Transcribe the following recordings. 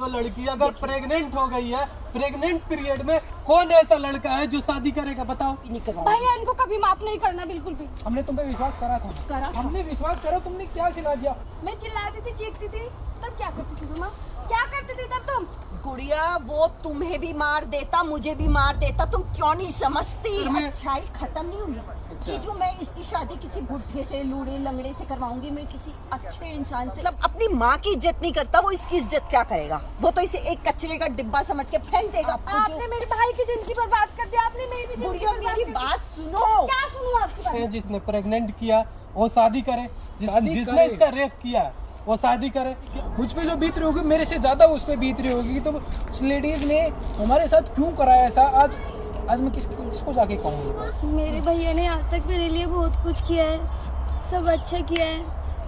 वो लड़की अगर प्रेग्नेंट हो गई है, प्रेग्नेंट पीरियड में कौन ऐसा लड़का है जो शादी करेगा? बताओ। भैया इनको कभी माफ नहीं करना, बिल्कुल भी। हमने तुम पे विश्वास करा था। हमने विश्वास करा, तुमने क्या सिला दिया? मैं चिल्लाती थी, चीखती थी, तब क्या करती थी तुम? क्या करती थी तब तुम? गुड़िया वो तुम्हें भी मार देता, मुझे भी मार देता, तुम क्यों नहीं समझती? अच्छाई खत्म नहीं हुई कि जो मैं इसकी शादी किसी बुढ़े से, लूड़े लंगड़े से करवाऊंगी, मैं किसी अच्छे इंसान से। मतलब अपनी माँ की इज्जत नहीं करता, वो इसकी इज्जत क्या करेगा? वो तो इसे एक कचरे का डिब्बा समझ के फेंक देगा। आपने मेरे भाई की जिंदगी बर्बाद कर दिया, आपने मेरी भी जिंदगी बर्बाद कर दी। मेरी बात सुनो। क्या सुनूं आपकी बात? जिसने प्रेग्नेंट किया वो शादी करे, जिसने इसका रेप किया वो शादी करे। मुझ पे जो बीत रही होगी मेरे से ज्यादा उस पे बीत रही होगी। तो उस लेडीज ने हमारे साथ क्यों कराया ऐसा? आज मैं किसको जाके कहूँगा? मेरे भैया ने आज तक मेरे लिए बहुत कुछ किया है, सब अच्छा किया है,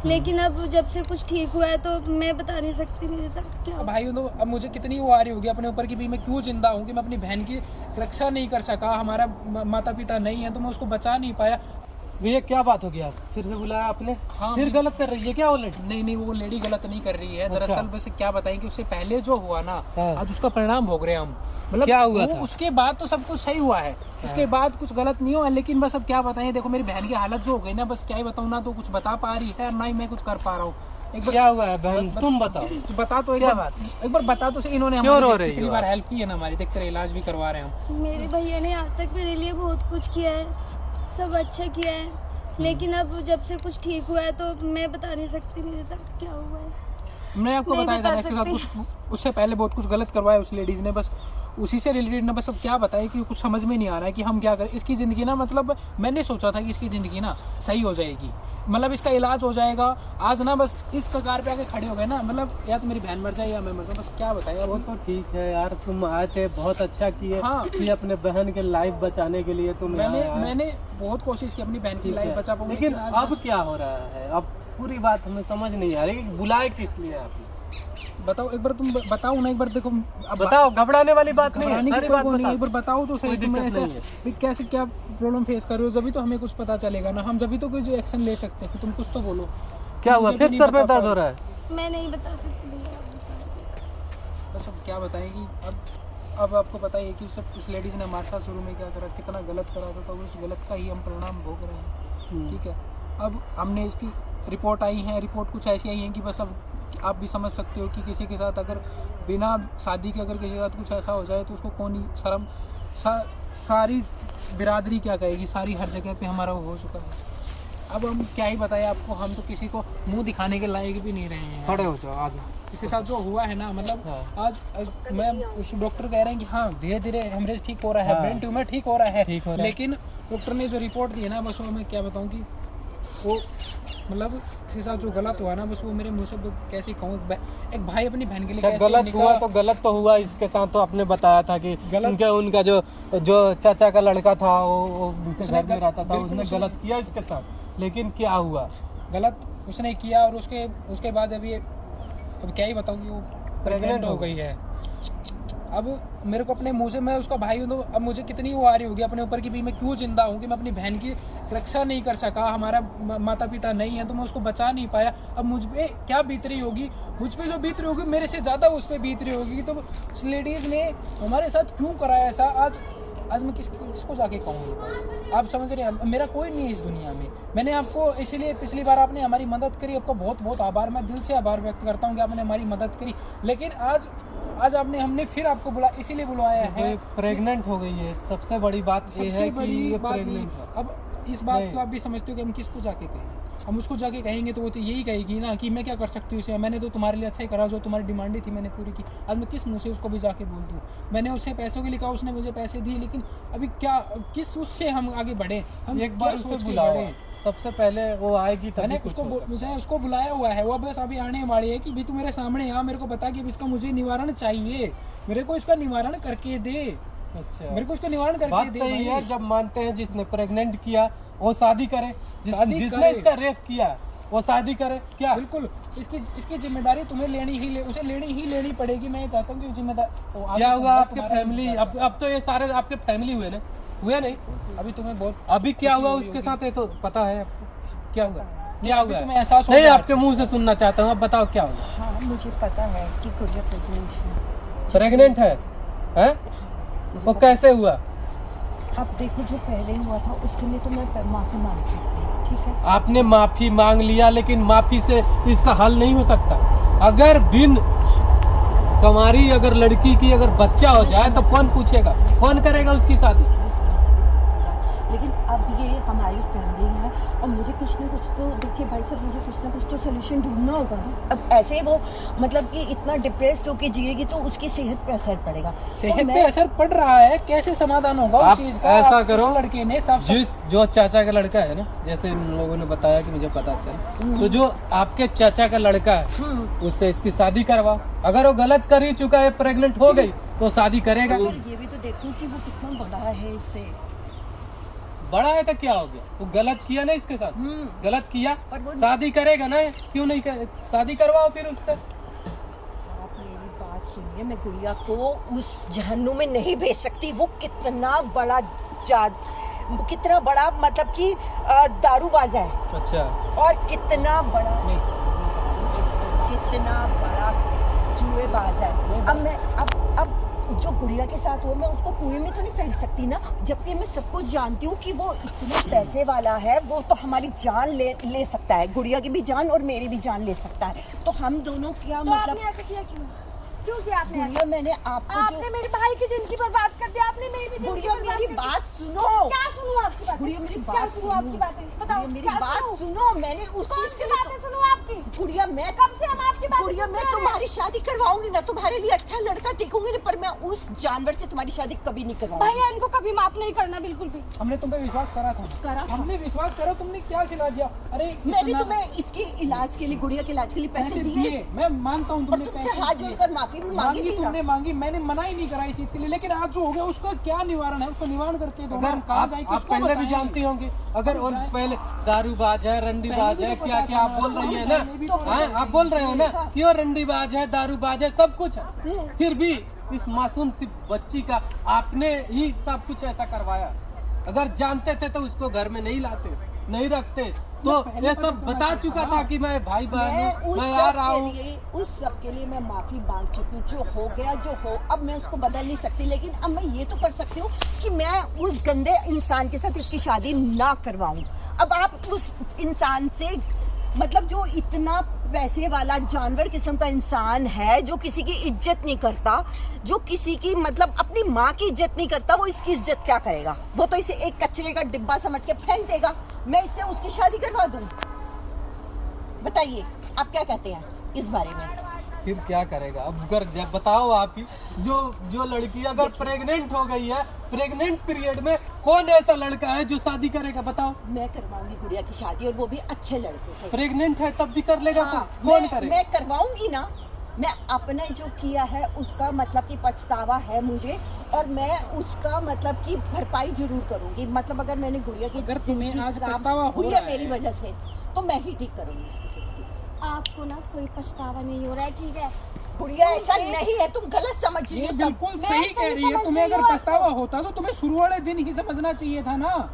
लेकिन अब जब से कुछ ठीक हुआ है तो मैं बता नहीं सकती मेरे साथ क्या। भाई तो अब मुझे कितनी वो आ रही होगी अपने ऊपर की भी मैं क्यों जिंदा हूँ कि मैं अपनी बहन की रक्षा नहीं कर सका, हमारा माता पिता नहीं है तो मैं उसको बचा नहीं पाया। भैया क्या बात हो गया? फिर से बुलाया आपने? हाँ, फिर गलत कर रही है क्या वो लड़की? नहीं वो लेडी गलत नहीं कर रही है। अच्छा। दरअसल वैसे क्या बताएं कि उससे पहले जो हुआ ना, हाँ। आज उसका परिणाम भोग रहे हैं हम। मतलब क्या हुआ था? उसके बाद तो सब कुछ सही हुआ है, उसके बाद कुछ गलत नहीं हुआ, लेकिन बस अब क्या बताएं, देखो मेरी बहन की हालत जो हो गई ना, बस क्या ही बताऊं, ना तो कुछ बता पा रही है ना ही मैं कुछ कर पा रहा हूँ। क्या हुआ है बहन? तुम बताओ। बता तो क्या एक बार बता तो सही। इन्होंने हमारी पिछली बार हेल्प की है ना हमारी, देखते रहे, इलाज भी करवा रहे हैं हम। मेरे भैया ने आज तक मेरे लिए बहुत कुछ किया है, सब अच्छा किया है, लेकिन अब जब से कुछ ठीक हुआ है तो मैं बता नहीं सकती मेरे साथ क्या हुआ है। मैंने आपको बताया था इसके साथ कुछ उससे पहले बहुत कुछ गलत करवाया उस लेडीज ने, बस उसी से रिलेटेड ना बस अब क्या बताएं कि कुछ समझ में नहीं आ रहा है कि हम क्या करें। इसकी ज़िंदगी ना, मतलब मैंने सोचा था कि इसकी ज़िंदगी ना सही हो जाएगी, मतलब इसका इलाज हो जाएगा। आज ना बस इस कगार पे आके खड़े हो गए ना, मतलब या तो मेरी बहन मर जाए या मैं मर जाऊँ, बस क्या बताएं। वो तो ठीक है यार, तुम आए थे बहुत अच्छा किए। हाँ। कि अपने बहन के लाइफ बचाने के लिए तुम मैंने बहुत कोशिश की अपनी बहन की लाइफ बचा पाऊँ, लेकिन अब क्या हो रहा है? अब पूरी बात हमें समझ नहीं आ रही। बुलाए किस लिए आप? बताओ एक बार, तुम बताओ ना एक बार। देखो अब बताओ, घबराने वाली बात नहीं है, सारी बात नहीं, एक बार बताओ तो सही। तुम ऐसे है। कैसे क्या प्रॉब्लम फेस कर रहे हो, जब तो हमें कुछ पता चलेगा ना, हम जब तो कुछ एक्शन ले सकते हैं। तुम कुछ तो बोलो। क्या हुआ? फिर सर में दर्द हो रहा है? मैं नहीं बता सकती भैया। बस अब क्या बताएं कि अब आपको पता ही है कि उस लेडीज ने हमारे साथ शुरू में क्या करा, कितना गलत करा था, तो उस गलत का ही हम परिणाम भोग रहे हैं। ठीक है, अब हमने इसकी रिपोर्ट आई है, रिपोर्ट कुछ ऐसी आई है कि बस अब आप भी समझ सकते हो कि किसी के साथ अगर बिना शादी के अगर किसी के साथ कुछ ऐसा हो जाए तो उसको कौन ही शर्म, सारी बिरादरी क्या कहेगी, सारी हर जगह पे हमारा हो चुका है। अब हम क्या ही बताएं आपको, हम तो किसी को मुंह दिखाने के लायक भी नहीं रहे हैं। खड़े हो जाओ, आज इसके साथ जो हुआ है ना, मतलब हाँ। आज मैं उस डॉक्टर कह रहे हैं कि हाँ धीरे धीरे हेमरेज ठीक हो रहा है, ब्रेन ट्यूमर ठीक हो रहा है, लेकिन डॉक्टर ने जो रिपोर्ट दी है ना, बस वो मैं क्या बताऊँ कि वो मतलब इसके साथ जो गलत हुआ ना, बस वो मेरे मुंह से कैसे कहूँ। एक भाई अपनी बहन के लिए कैसे गलत हुआ, तो गलत तो हुआ इसके साथ। तो आपने बताया था कि उनका जो चाचा का लड़का था वो घर में रहता था, उसने गलत किया इसके साथ, लेकिन क्या हुआ? गलत उसने किया और उसके बाद अब क्या ही बताऊँ कि वो प्रेग्नेंट हो गई है। अब मेरे को अपने मुंह से, मैं उसका भाई हूँ, तो अब मुझे कितनी वो आ रही होगी अपने ऊपर की भी मैं क्यों जिंदा हूँ कि मैं अपनी बहन की रक्षा नहीं कर सका, हमारा माता पिता नहीं है तो मैं उसको बचा नहीं पाया। अब मुझ पे क्या बीत रही होगी, मुझ पे जो बीत रही होगी मेरे से ज़्यादा उस पर बीत रही होगी। तो उस लेडीज़ ने हमारे साथ क्यों कराया ऐसा? आज मैं किसको जाके कहूँगा? आप समझ रहे हैं, मेरा कोई नहीं है इस दुनिया में। मैंने आपको इसीलिए पिछली बार आपने हमारी मदद करी, आपका बहुत बहुत आभार, मैं दिल से आभार व्यक्त करता हूँ कि आपने हमारी मदद करी। लेकिन आज हमने फिर आपको इसीलिए बुलाया है। प्रेग्नेंट हो गई है, सबसे बड़ी बात ये है कि ये प्रेग्नेंट है। अब इस बात को आप भी समझते हो कि हम किसको जाके कहें? हम उसको जाके कहेंगे तो वो तो यही कहेगी ना कि मैं क्या कर सकती हूँ इसे, मैंने तो तुम्हारे लिए अच्छा ही करा, जो तुम्हारी डिमांड थी मैंने पूरी की। आज मैं किस मुंह से उसको भी जाके बोल दूँ? मैंने उसे पैसों के लिए कहा, उसने मुझे पैसे दिए, लेकिन अभी क्या किस उससे हम आगे बढ़े? हम एक बार उसको बुलाओ, सबसे पहले वो आएगी तभी। मैंने उसको बुलाया हुआ है, वो बस अभी आने वाली है कि भी तू मेरे सामने आ, मेरे को बता कि इसका मुझे निवारण चाहिए, मेरे को इसका निवारण करके दे। अच्छा, मेरे को इसका निवारण करके बात दे। सही है, जब मानते हैं जिसने प्रेग्नेंट किया वो शादी करे, जिसने इसका रेप किया वो शादी करे। क्या बिल्कुल, इसकी जिम्मेदारी तुम्हें उसे लेनी पड़ेगी। मैं चाहता हूँ कि जिम्मेदारी क्या हुआ आपके फैमिली? अब तो ये सारे आपके फैमिली हुए ना, हुए नहीं? अभी तुम्हें बहुत अभी क्या हुआ उसके साथ है तो पता है आपको क्या हुआ? क्या हुआ तुम्हें एहसास हो नहीं गया? आपके मुंह से सुनना चाहता हूँ, अब बताओ क्या हुआ। हाँ मुझे पता है कि गुड़िया प्रेग्नेंट है। प्रेग्नेंट है हैं? मुझे वो पता- कैसे हुआ? अब देखो जो पहले हुआ था उसके लिए तो मैं माफी मांग चुकी हूँ, ठीक है। आपने माफी मांग लिया, लेकिन माफी से इसका हल नहीं हो सकता। अगर बिन कुंवारी अगर लड़की की अगर बच्चा हो जाए तो कौन पूछेगा, कौन करेगा उसकी शादी? लेकिन अब ये हमारी फैमिली है और मुझे कुछ ना कुछ तो देखिए भाई साहब, मुझे कुछ ना कुछ तो सोल्यूशन ढूंढना होगा ना। अब ऐसे वो मतलब कि इतना डिप्रेस्ड होके जिएगी तो उसकी सेहत पे असर पड़ेगा। सेहत तो पे मैं असर पड़ रहा है, कैसे समाधान होगा आप उस चीज का? ऐसा आप करो, उस लड़के ने साफ जो चाचा का लड़का है ना, जैसे इन लोगों ने बताया कि मुझे पता चला, तो जो आपके चाचा का लड़का है उससे इसकी शादी करवाओ। अगर वो गलत कर ही चुका है, प्रेग्नेंट हो गई तो शादी करेगा। फिर ये भी तो देखूं कि वो कितना बड़ा है इससे। बड़ा है तो क्या हो गया, वो गलत किया ना इसके साथ, गलत किया पर वो शादी करेगा ना, क्यों नहीं कर, शादी करवाओ फिर उससे। आप मेरी बात सुनिए, मैं गुड़िया को उस जहन्नुम में नहीं भेज सकती। वो कितना बड़ा कितना बड़ा मतलब कि दारूबाज है, अच्छा, और कितना बड़ा जुएबाज है। अब मैं अब जो गुड़िया के साथ हो, मैं उसको कुएं में तो नहीं फेंक सकती ना, जबकि मैं सब कुछ जानती हूँ कि वो इतने पैसे वाला है। वो तो हमारी जान ले सकता है, गुड़िया की भी जान और मेरी भी जान ले सकता है। तो हम दोनों क्या तो मतलब आपने ऐसा किया क्यों किया आपने ऐसा? गुड़िया, मैंने आपको आपने मेरे भाई की जिंदगी बर्बाद कर दिया, आपने मेरी भी जिंदगी गुड़िया बर्बाद मेरी कर दी। बात सुनो। क्या सुनूं आपकी बातें? गुड़िया मेरी क्या बात सुनूं आपकी बातें? बताओ, गुड़िया मेरी क्या बात सुनूं? सुनो। मैंने उस कौन चीज सी के लिए बातें सुनूं आपकी? गुड़िया मैं कब से हम आपकी बातें गुड़िया सुन मैं रहे हैं? तुम्हारी शादी करवाऊंगी ना, तुम्हारे लिए अच्छा लड़का देखूंगी ना, पर मैं उस जानवर से तुम्हारी शादी कभी नहीं करवाऊंगी। भैया इनको कभी माफ नहीं करना, बिल्कुल भी। हमने तुम पे विश्वास करा था, हमने विश्वास करा, तुमने क्या सिला दिया? अरे मैंने इतना- तुम्हें इसके इलाज के लिए, गुड़िया के इलाज के लिए पैसे दिए मैं मानता हूँ और तुमने तुमसे पैसे हाथ दिए। जोड़कर माफी भी मांगी थी ना। तुमने मांगी, मैंने मना ही नहीं करा इस चीज के लिए, लेकिन आज जो हो गया उसका क्या निवारण है? उसका निवारण करके दो ना, अगर हम कहाँ जाएं, आप किसको पहले भी बताएं? जानती होंगे, अगर और जाएं। पहले दारूबाज है, रंडीबाज पहले है, भी तो क्या पता क्या आप था, बोल रही है पहले भी ना, तो हाँ, पता आप बोल रहे हो ना हाँ। कि वो रंडीबाज है, दारूबाज है, सब कुछ है, फिर भी इस मासूम सी बच्ची का आपने ही सब कुछ ऐसा करवाया। अगर जानते थे तो उसको घर में नहीं लाते, नहीं रखते, तो पहले ये पता सब करना बता चाहिए चुका था था ना। कि मैं भाई बहन मैं हूँ, उस मैं आ सब रहा के हूँ। लिए उस सब के लिए मैं माफी मांग चुकी हूँ। जो हो गया जो हो, अब मैं उसको बदल नहीं सकती, लेकिन अब मैं ये तो कर सकती हूँ कि मैं उस गंदे इंसान के साथ इसकी शादी ना करवाऊं। अब आप उस इंसान से मतलब जो इतना पैसे वाला जानवर किस्म का इंसान है, जो किसी की इज्जत नहीं करता, जो किसी की मतलब अपनी माँ की इज्जत नहीं करता, वो इसकी इज्जत क्या करेगा? वो तो इसे एक कचरे का डिब्बा समझ के फेंक देगा। मैं इससे उसकी शादी करवा दूं? बताइए आप क्या कहते हैं इस बारे में? फिर क्या करेगा? अब अगर जब बताओ आप ही, जो लड़की अगर प्रेग्नेंट हो गई है, प्रेग्नेंट पीरियड में कौन ऐसा लड़का है जो शादी करेगा? बताओ। मैं करवाऊंगी गुड़िया की शादी, और वो भी अच्छे लड़के से। प्रेग्नेंट है तब भी कर लेगा? हाँ, फिर कौन करेगा? मैं करवाऊंगी ना। मैं अपने जो किया है उसका मतलब कि पछतावा है मुझे, और मैं उसका मतलब कि भरपाई जरूर करूंगी। मतलब अगर मैंने गुड़िया की अगर तुम्हें जिंदगी आज खराब पछतावा हो हुई रहा है मेरी है, वजह से, तो मैं ही ठीक करूंगी इसकी जिंदगी। आपको ना कोई पछतावा नहीं हो रहा है, ठीक है? गुड़िया ऐसा नहीं है, तुम गलत समझ रही ये हो सब। बिल्कुल मैं सही सही कह रही है। समझ तुम्हें रही अगर हूँ पछतावा होता तो तुम्हें शुरू वाले दिन ही समझना चाहिए था ना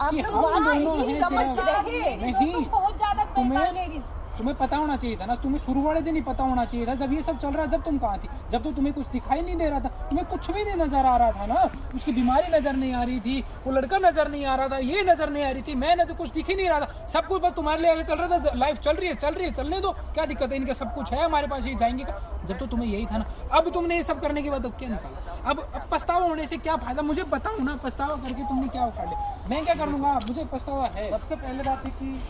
आप कि लोग हम वहाँ दोनों ही हैं समझ सिर्फ। रहे। नहीं, तुम बहुत ज्यादा तुम्हें- बेकार लेडीज। तुम्हें पता होना चाहिए था ना, तुम्हें शुरू वाले दिन ही पता होना चाहिए था जब ये सब चल रहा है। जब तुम कहाँ थी? जब तो तुम्हें कुछ दिखाई नहीं दे रहा था, तुम्हें कुछ भी नहीं नजर आ रहा था ना। उसकी बीमारी नजर नहीं आ रही थी, वो लड़का नजर नहीं आ रहा था, ये नजर नहीं आ रही थी, मैं नजर कुछ दिख ही नहीं रहा था। सब कुछ बस तुम्हारे लिए चल रहा था। लाइफ चल रही है, चलने दो, क्या दिक्कत है? इनका सब कुछ है हमारे पास, ये जाएंगे का। जब तो तुम्हें यही था ना। अब तुमने ये सब करने के बाद अब क्या निकाला? अब पछतावा होने से क्या फायदा? मुझे बताओ ना, पछतावा करके तुमने क्या उखाड़ लिया? मैं क्या कर लूंगा? मुझे पछतावा है। सबसे पहले बात है कि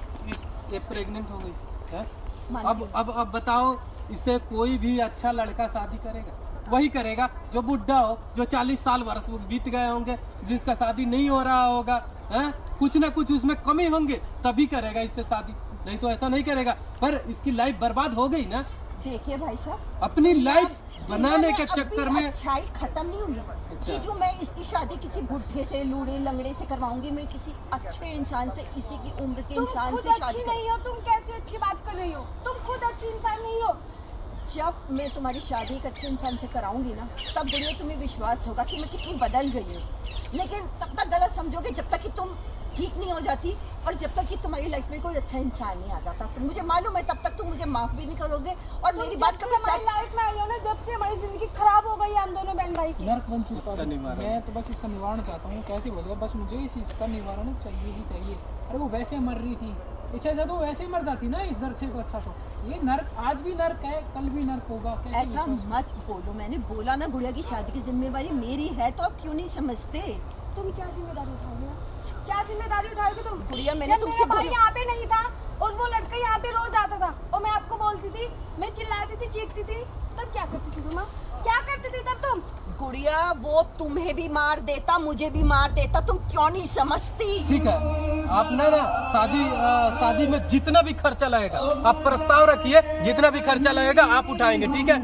ये प्रेग्नेंट हो गई है। मान अब बताओ, इससे कोई भी अच्छा लड़का शादी करेगा? वही करेगा जो बुढ़ा हो, जो 40 साल वर्ष बीत गए होंगे, जिसका शादी नहीं हो रहा होगा, है? कुछ ना कुछ उसमें कमी होंगे, तभी करेगा इससे शादी, नहीं तो ऐसा नहीं करेगा। पर इसकी लाइफ बर्बाद हो गई ना। देखिए भाई साहब, अपनी लाइफ बनाने के अभी चक्कर में अच्छाई खत्म नहीं हुई। कि जो मैं इसकी शादी किसी बुढ़े से, लूड़े लंगड़े से करवाऊंगी, मैं किसी अच्छे इंसान से, इसी की उम्र के तुम इंसान खुद से अच्छी शादी नहीं हो, तुम कैसे अच्छी बात कर रही हो? तुम खुद अच्छी इंसान नहीं हो। जब मैं तुम्हारी शादी एक अच्छे इंसान से कराऊंगी ना, तब गुड़िया तुम्हें विश्वास होगा कि मैं कितनी बदल गई हूँ। लेकिन तब तक गलत समझोगे जब तक कि तुम ठीक नहीं हो जाती, और जब तक कि तुम्हारी लाइफ में कोई अच्छा इंसान नहीं आ जाता, तो मुझे मालूम है तब तक तुम मुझे माफ भी नहीं करोगे। और मेरी बात कभी हमारी लाइफ में आई हो ना, जब से हमारी जिंदगी खराब हो गई है हम दोनों बहन भाई की। नर्क बन चुका इसका है। निवारण। मैं तो बस इसका निवारण चाहता हूँ, कैसे बोलेगा, बस मुझे इस चीज़ का निवारण चाहिए ही चाहिए। अरे वो वैसे मर रही थी, इससे अच्छा तो वैसे ही मर जाती ना इस दर्द से, तो अच्छा तो ये नर्क आज भी नर्क है, कल भी नर्क होगा। कैसे ऐसा विश्वास? मत बोलो, मैंने बोला ना गुड़िया की शादी की जिम्मेवारी मेरी है, तो आप क्यों नहीं समझते? तुम क्या जिम्मेदारी उठाओगे? क्या जिम्मेदारी उठाओगे तुम? गुड़िया मैंने जब तुमसे मेरा भाई बोला- यहाँ पे नहीं था और वो लड़का यहाँ पे रोज आता था और मैं आपको बोलती थी, मैं चिल्लाती थी, चीखती थी, तब क्या करती थी तुम? क्या करती थी तब तुम? गुड़िया वो तुम्हें भी मार देता, मुझे भी मार देता, तुम क्यों नहीं समझती? ठीक है, आप ना शादी में जितना भी खर्चा लगेगा आप प्रस्ताव रखिए, जितना भी खर्चा लगेगा आप उठाएंगे, ठीक है।